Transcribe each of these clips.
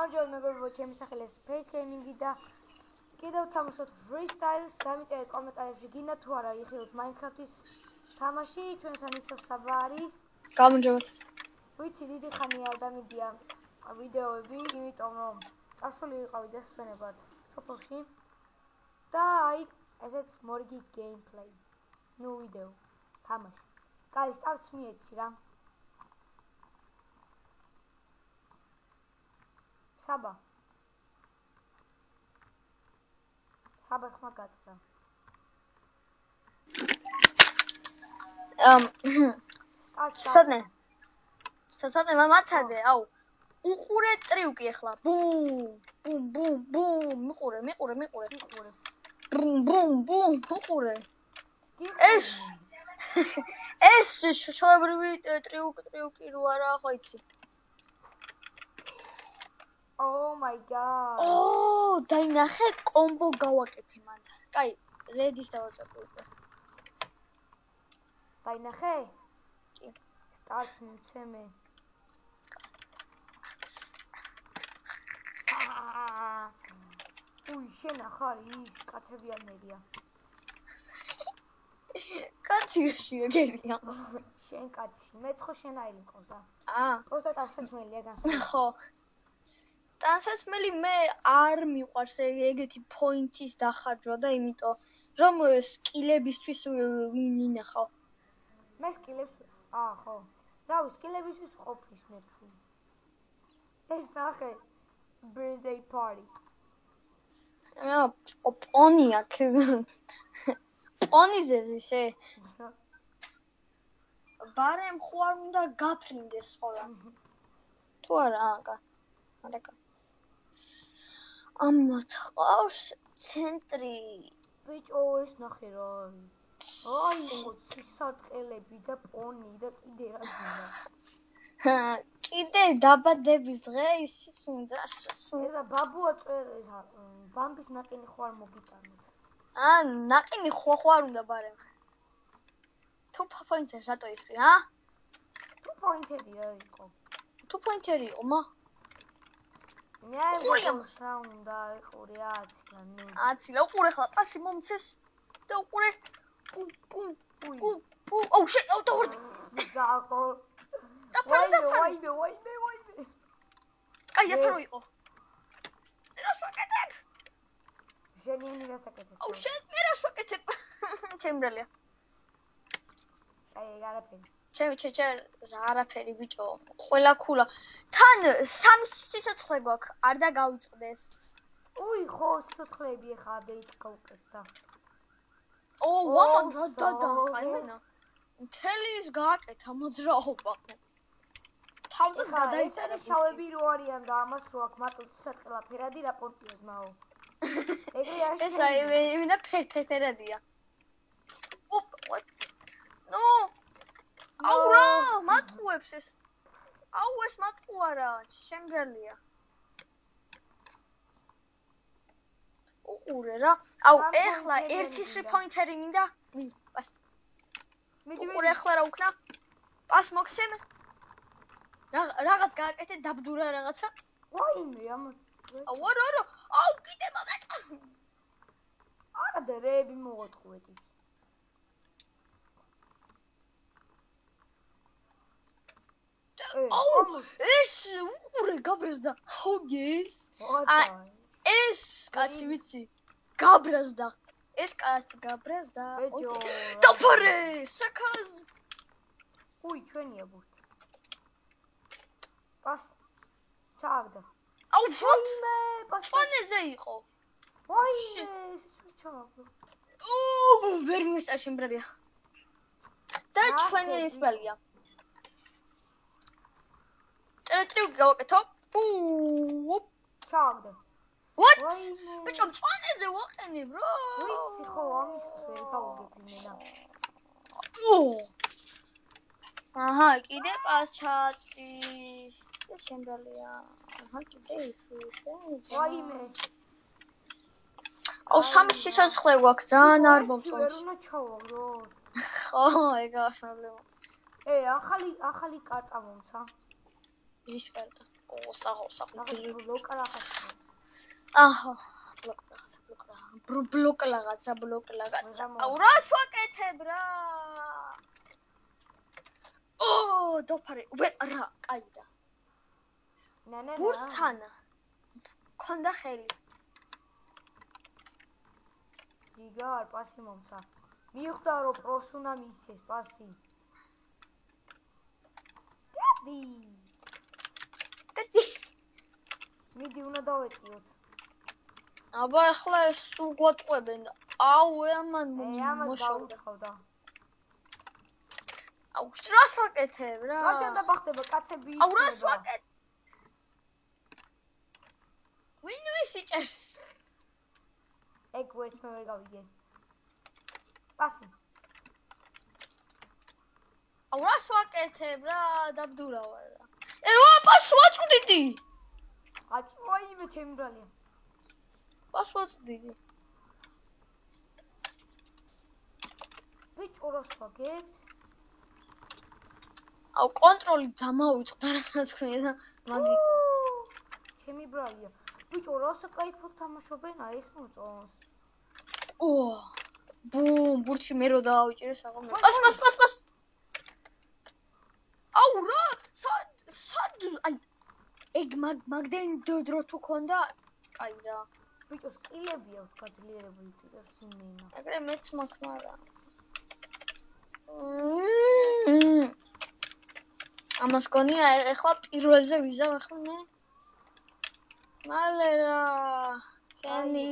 გამარჯობა მეგობრებო, ჩემი სახელი Space Gaming-ი და კიდევ ვთამაშობთ Freestyles. დამიწერეთ კომენტარებში გინდა თუ არა იხილოთ Minecraft-ის თამაში, ჩვენთან ისევ საბა არის. გამარჯობა. ვიცი, დიდი ხანი არ დამიდია ვიდეოები, იმიტომ რომ წასული ვიყავი დასვენებად სოფელში. და აი, ესეც მორგი gameplay. ნუ ვიდეო, თამაში. კაი, სტარტს მიეცი რა. საბა ხმა გაწყდა. საწადე მამაცადე, აუ. უყურე ტრიუკი ახლა. ბუმ, მიყურე. ბუმ, უყურე. ეს შოებრივი ტრიუკი რო არა, ხო იცი. Oh my god. დაინახე კომბო გავაკეთე მან. კაი, რედის დავაჭრე უკვე. დაინახე? კი. სტარტს მიცემე. შენ ახარ ის კაცები არ მერია. კაცი შეგერია. შენ კაცი, მეც ხო შენაირი მყავდა. პროსტა ტანსაცმელია განსხვავებული. ხო. ტანსაცმელი მე არ მიყვარს ეგეთი პოინტის დახარჯვა და იმიტომ რომ სკილებისთვის მინახავ. მე სკილებს ხო. რავი, სკილებისთვის ყოფნის მე თუ. ეს ნახე birthday party. პონია. პონიზე ისე. ბარემ ხო არ უნდა გაფრინდეს ხოლმე. თუ არა, არა. ამათ ყავს ცენტრი. ბიჭო, ეს ნახე რა. აი, სისარტყელები და პონი და კიდე რა გინდა. კიდე დაბადების დღე ისიც უნდა. ეზა ბაბუა წერეს, ბამბის ნაკინი ხო არ მოგიტანოთ. ნაკინი ხო არ უნდა ბარემ. თუ პოინტერი რატო იყრი, თუ პოინტერია იყო. თუ პოინტერი იყო, მა? მე რა უნდა იყო 10 და უყურე ხლა პასი მომცეს და უყურე პუმ. აუ დავარ. ზაყო. ვაიმე. კაი, აფერო იყო. რას ვაკეთებ? შენი რას აკეთებ? აუ შენ მე რას ვაკეთებ? ჩემბრალია. აი, არაფერი. ჩემ არაფერი ბიჭო, ყველა ქულა. თან 3 სიცოცხლე გვაქვს, არ დაგავიწყდეს. უი, ხო, სიცოცხლეები ხა ბეით გავუკეთდა. ვამან და იმენა. მთელი ის გააკეთა მოძრაობა. თავზეს გადაიწერა. ეს შავები რო არიან და ამას რო აქვს მარტო სისარტყელა ფერადი რა პონტია ზმაო. ეგრე არ ეს იმენა ფერადია. ნო აუ რა, მატყუებს ეს. აუ ეს მატყუა რა, შემბრალია. უყურე რა. აუ ეხლა ერთი პოინტერი მინდა. პას. უყურე ეხლა რა უკნა? პას მოხსენ? რაღაც გააკეთე დაბდურა რაღაცა. ვაიმე, აუ არა. აუ კიდე მომეტყვა. არა და რეები მოვატყუეთი. ეს უყურე გაბრაზდა. ჰოგეს. ეს კაცი ვიცი. გაბრაზდა. ეს კაცი გაბრაზდა. დაფარე, საკაზ. უი, ჩვენია ბურთი. პას. ჩააგდა. აუ ვაიმე, პასონეზე იყო. ვაიმე, ეს ჩააგდა. ვერ მისწარ შემბრალია. და ჩვენი ისპალია. ტრიუკი გავაკეთო. ჩააგდა. What? ბიჭო, მწვანეზე ვაყენე, bro. ვიცი ხო, ამის ვერ გავუგები მენა. აჰა, კიდე პას ჩაწვის. შემბრალია. აჰა, კიდე ისე. ვაიმე. აუ 3 სიცოცხლე გვაქვს, ძალიან არ მომწონს. ვერ უნდა ჩავაგდო. ხო, ეგაა პრობლემა. ახალი კარტა მომცა. ის კარტა. ო საღო ბლოკ რაღაცა. აჰა ბლოკ რაღაცა. აუ რას ვაკეთებ რა? ო დოფარე რა კაი და ნანა ბურთთან ქონდა ხელი იგარ პასი მომცა მიხვდა რომ პროს უნდა მისცეს პასი კადი მიდი უნდა დავეწიოთ აბა ახლა ეს სულ გვატყვებენ აუ ამან მოშოვდა აუ რას ვაკეთებ რა რა დაბახდება კაცები აუ რას ვაკეთებ ვინ ვისიჭერს ეგ ვეც მე ვერ გავიგე პასი აუ რას ვაკეთებ რა დაბდურა ვარ რა რა პას ვაწვდიდი აწვაი მე ჩემი ბრალია პას ვაწვდიდი ბიჭო რას ვაკეთებ აუ კონტროლი დამავიწყდა რაღაც ქვია მაგრი ჩემი ბრალია ბიჭო რას кайფოდ თამაშობენ აი ეს მოწონს ო ბუმ ბურთი მე რო დავაჭირე საღამო პას აუ რა სად აი ეგ მაგდენ დრო თუ ქონდა კაი რა ბიჭო სკილები აქვს გაძლიერებული ტიპებს იმენა ეგრე მეც მაქვს რა ამას გონია ეხლა პირველზე ვიზავ ახლა მე მალე რა კენი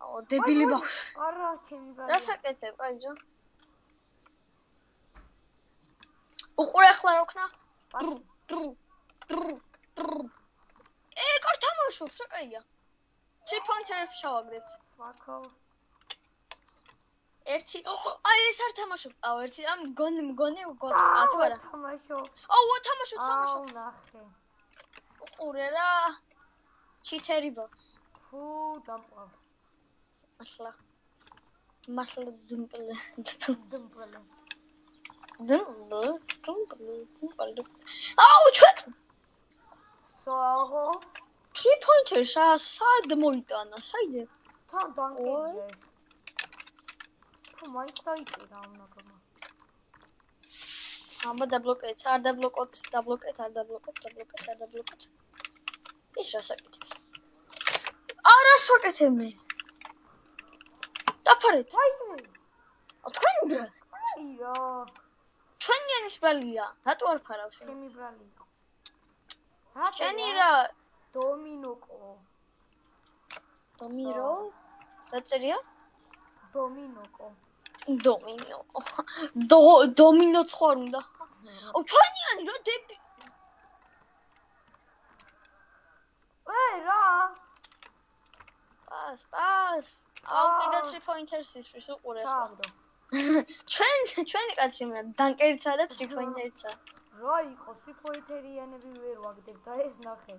აუ დებილი ბავშვი არა ჩემი ბრალია რას აკეთებ კაიჯო უყურე ახლა რა ვქნა კარ თამაშობს რა კაია 3 პოინტერებს შევაგდეთ მაქო ერთი აი ეს არ თამაშობ აუ ერთი ამ მგონი ათვარა თამაშობ აუ თამაშობ ნახე უყურე რა ჩიტერი ბოქს ფუ დამყავ მართლა დუმპლე აუ ჩვენ საღო 3 პოინტერს სად მოიტანა საიდე თან დანკერეს თუ მაინც დაიწერა ამ ნაგმა აბა დაბლოკეთ არ დაბლოკოთ ის რას აკეთებს არას ვაკეთებ მე დაფარეთ აიმე თქვენ ბრა ია ჩვენიანის ბრალია რატო არ ფარავ შენ ჩემი ბრალი იყო შენი რა დომინოკო დაწერია დომინოკო დომინოც ხარ უნდა აუ ჩვენიანი რა დები რა პას აუ კიდე 3 პოინტერს ისვის უყურე ხარ ჩვენი კაცი მე დანკერცა და 3 პოინტერცა რა იყო 3 პოინტერიანები ვერ ვაგდებ და ეს ნახე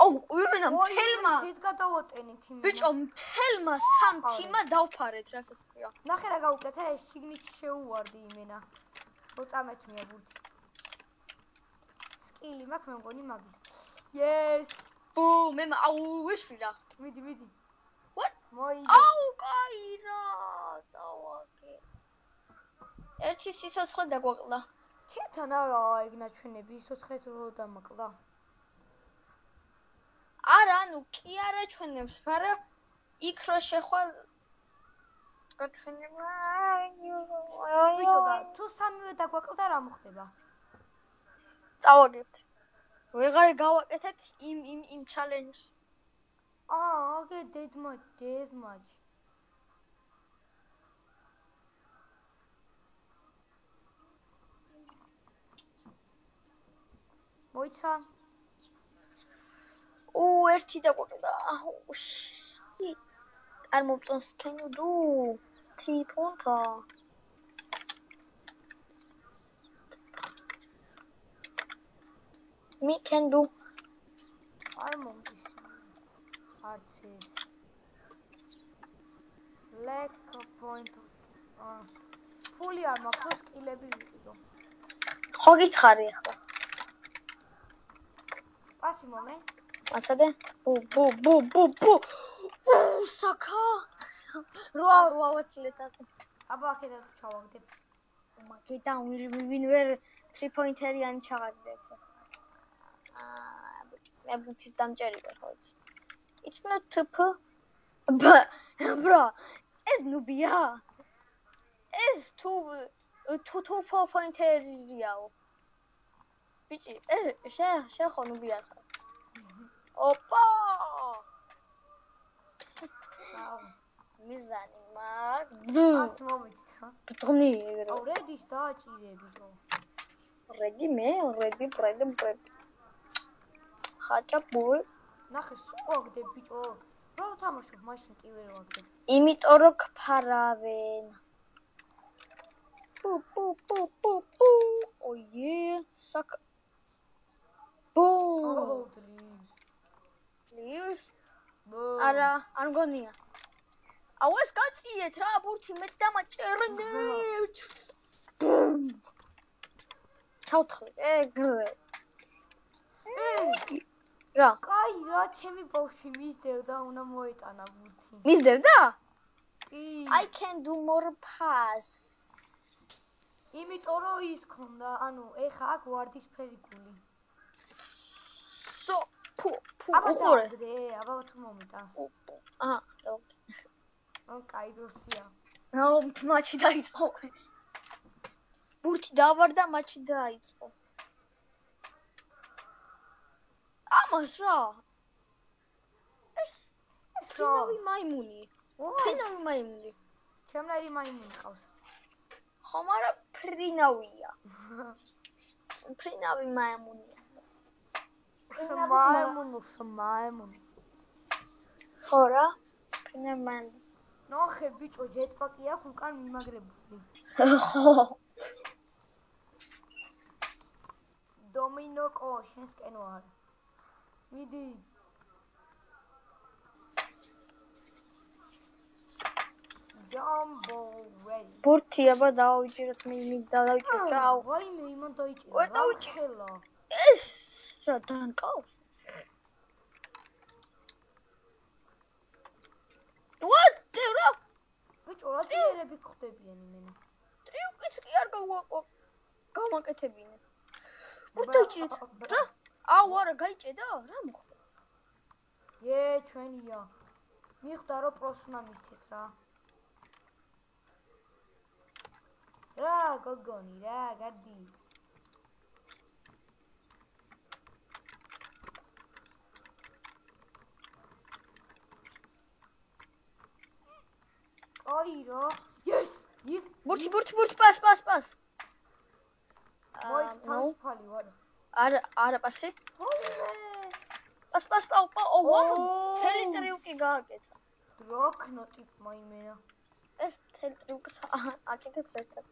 აუ ვიმენა მთელმა ისეთ გადავატენით იმენა ბიჭო მთელმა სამ თიმა დავფარეთ რასაც ქვია ნახე რა გავუკეთე ეს შიგნით შეუვარდი იმენა მოწამეთ მე ბურთი სკილი მაქვს მე მგონი მაგის yes ბუ მე აუ ვიშვი რა მიდი what მოი აუ კაი რა წავაკე ერთი სიცოცხლე დაგვაკლდა ჩემთან არა ეგ ნაჩვენები სიცოცხლე რო დამაკლა არა ანუ კი არა ჩვენებს მაგრამ იქ რო შეხვალ გაჩვენება ბიჭო და თუ სამივე დაგვაკლდა რა მოხდება წავაგებთ ვეღარ გავაკეთეთ იმ ჩალენჯს okay dead match მოიცა ერთი დაგვაკლდა არ მომწონს can you do 3 პონტა me can do არ მომდის არც Lack point. ფული არ მაქვს, რომ სკილები ვიყიდო. ხო გითხარი ახლა. პასი მომე. ასადე? ბუ. საკა. რა ვაცილეთ. აბა აქედან ჩავაგდებ. მაგიდან ვინ ვერ 3 პოინტერიანი ჩაღარდებს. მე ბუთის დამჭერი ვარ ხო იცი. It's not TP. Bro, ეს ნუბია. ეს თუ 4 პოინტერიაო. ბიჭი, შენ ხო ნუბი არ ხარ. ოპა! მიზანი მაგ. ას მომიცით რა. ბძღნი ეგრე. აუ რედის დააჭირები ხო. რედი მე, რედი. ხაჭა ბულ. ნახე, სულ ვაგდებ ბიჭო. რა ვთამაშობ, მაშინ კი ვერ ვაგდებ. იმიტომ რომ გფარავენ. პუ. ოიე, საკ. ბუ. ლივს. არა, არ მგონია. აუ ეს გაწიეთ რა, ბურთი მეც დამაჭერნე. ჩავთხრი, ეგრე. რა? კაი რა, ჩემი ბავშვი მისდევდა, უნდა მოეტანა ბურთი. მისდევდა? კი. I can do more pass. იმიტომ რომ ის ქონდა, ანუ ეხა აქ ვარდისფერი გული. ფუ, აბა უყურე. აბა თუ მომიტანს. აჰა, ან კაი დროსია. აუ, მათი დაიწყო. ბურთი დავარდა, მათი დაიწყო. ამას რა? ეს ფრინავი მაიმუნი. ფრინავი მაიმუნი. ჩემნაირი მაიმუნი ყავს. ხო, მაგრამ ფრინავია. ფრინავი მაიმუნია. მაიმუნი. ხო რა? ფრინავი მაიმუნი. ნახე ბიჭო, ჯეტპაკი აქვს უკან მიმაგრებული. ხო. დომინო კო, შენს კენო არა. მიდი. ჯამბო რედი. ბურთი აბა დავიჭიროთ, მე დავიჭიროთ რა. ვაიმე, იმან დაიჭირა. ვერ დავიჭირა. ეს რა დანკავს? What? რა? ბიჭო, რა წერები გხდებიან იმენი? ტრიუკიც კი არ გამაკეთებინე. გუდაჭირეთ. რა? აუ არა, გაიჭედა? რა მოხდა? ჩვენია. მიხვდა რომ პროს უნდა მისცეთ რა. რა გოგონი რა, გადი. აი რა. Yes! ბურთი, პას. მოიც თავისუფალი ვარ. არა პასი. პას, პაუ. თელი ტრიუკი გააკეთა. დროკნოტი მაიმენა. ეს თელი ტრიუკს აკეთებს ერთად.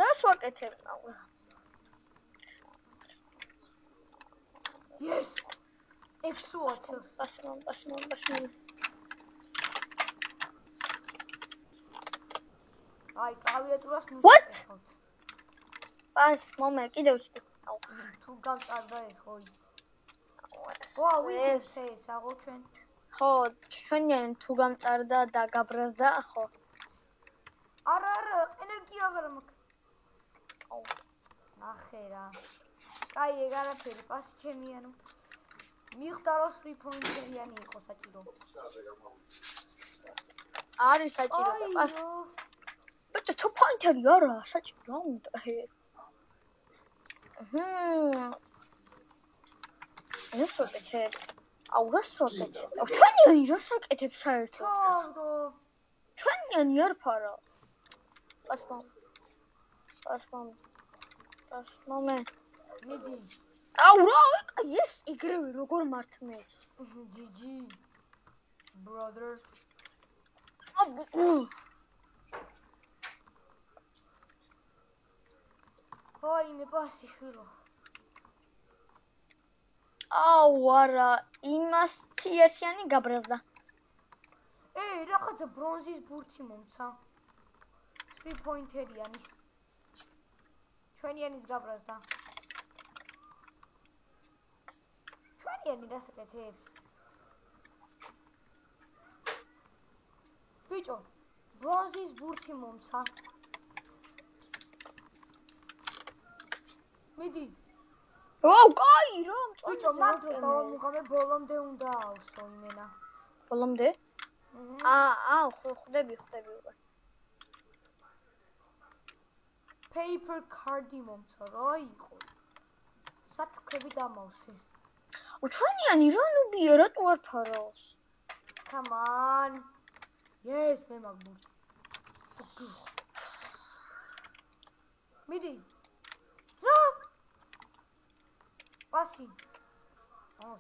რას ვაკეთებ? Yes! 620. პასი. აი, კლავიატურას What? პას, მომე, კიდევ ვჭდი. აუ. თუ გამწარდა ეს ხო იცი. ვა, ეს აგო ჩვენ. ხო, ჩვენიან თუ გამწარდა და გაბრაზდა, ხო. არა, ენერგია აღარ მაქვს. აუ. ნახე რა. კაი, ეგ არაფერი, პასი ჩემი ანუ. მიხვდა რომ 3 პოინტერიანი იყო საჭირო. არის საჭირო და პასი. ბიჭო, 2 პოინტერი არა, საჭირო უნდა. ეს ვაკეთებ. აუ, რას ვაკეთებ? ჩვენიანი რას აკეთებს საერთოდ? ჩვენიანი არ ფარა. პასმომე. მიდი. აუ, რა, ეს იგრევე როგორ მართმევს? GG. Brother. Ой, მე პასი შვილო. აუ, არა, იმას 1 გაბრაზდა. რაღაცა ბრონზის ბურთი მომცა. 3 პოინტერიანის. ჩვენიანის გაბრაზდა. ჩვენიანი დასაკეთებს. ბიჭო, ბრონზის ბურთი მომცა. მიდი. ვაუ, კაი რა, ბიჭო, მანდრო დავამუღამე ბოლომდე უნდა ავსო იმენა. ბოლომდე? ხვდები უკვე. Paper card-ი მომცა რა იყო. საფრთხები დამავსეს. ჩვენიანი რა ნუბია, რატო არ ფარავს? Come on. Yes, მე მაგბურთი. მიდი. რა? პასი.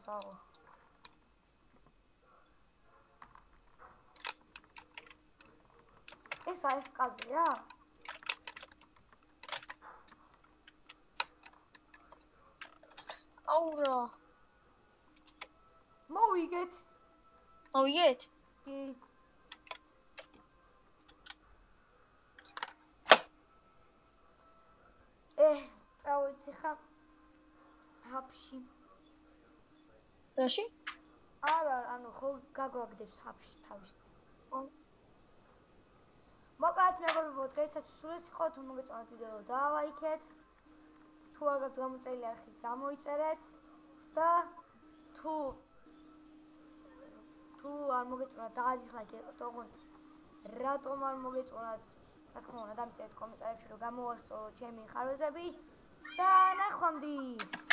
საღო. ეს AFK-ზეა? აუ რა. მოვიგეთ. მოვიგეთ? კი. წავედი ხა ჰაბში. რაში? არა, ანუ ხო გაგვაგდებს ჰაბში თავის. მოკლედ მეგობრებო, დღესაც სულ ეს იყო, თუ მოგეწონათ ვიდეო დალაიქეთ. თუ არ გაქვთ გამოწერილი არხი, გამოიწერეთ და თუ არ მოგეწონათ დაადიხლაიქეთ, ოღონდ რატომ არ მოგეწონათ, რა თქმა უნდა, დამწერეთ კომენტარებში, რომ გამოვასწორო ჩემი ხარვეზები და ნახვამდის.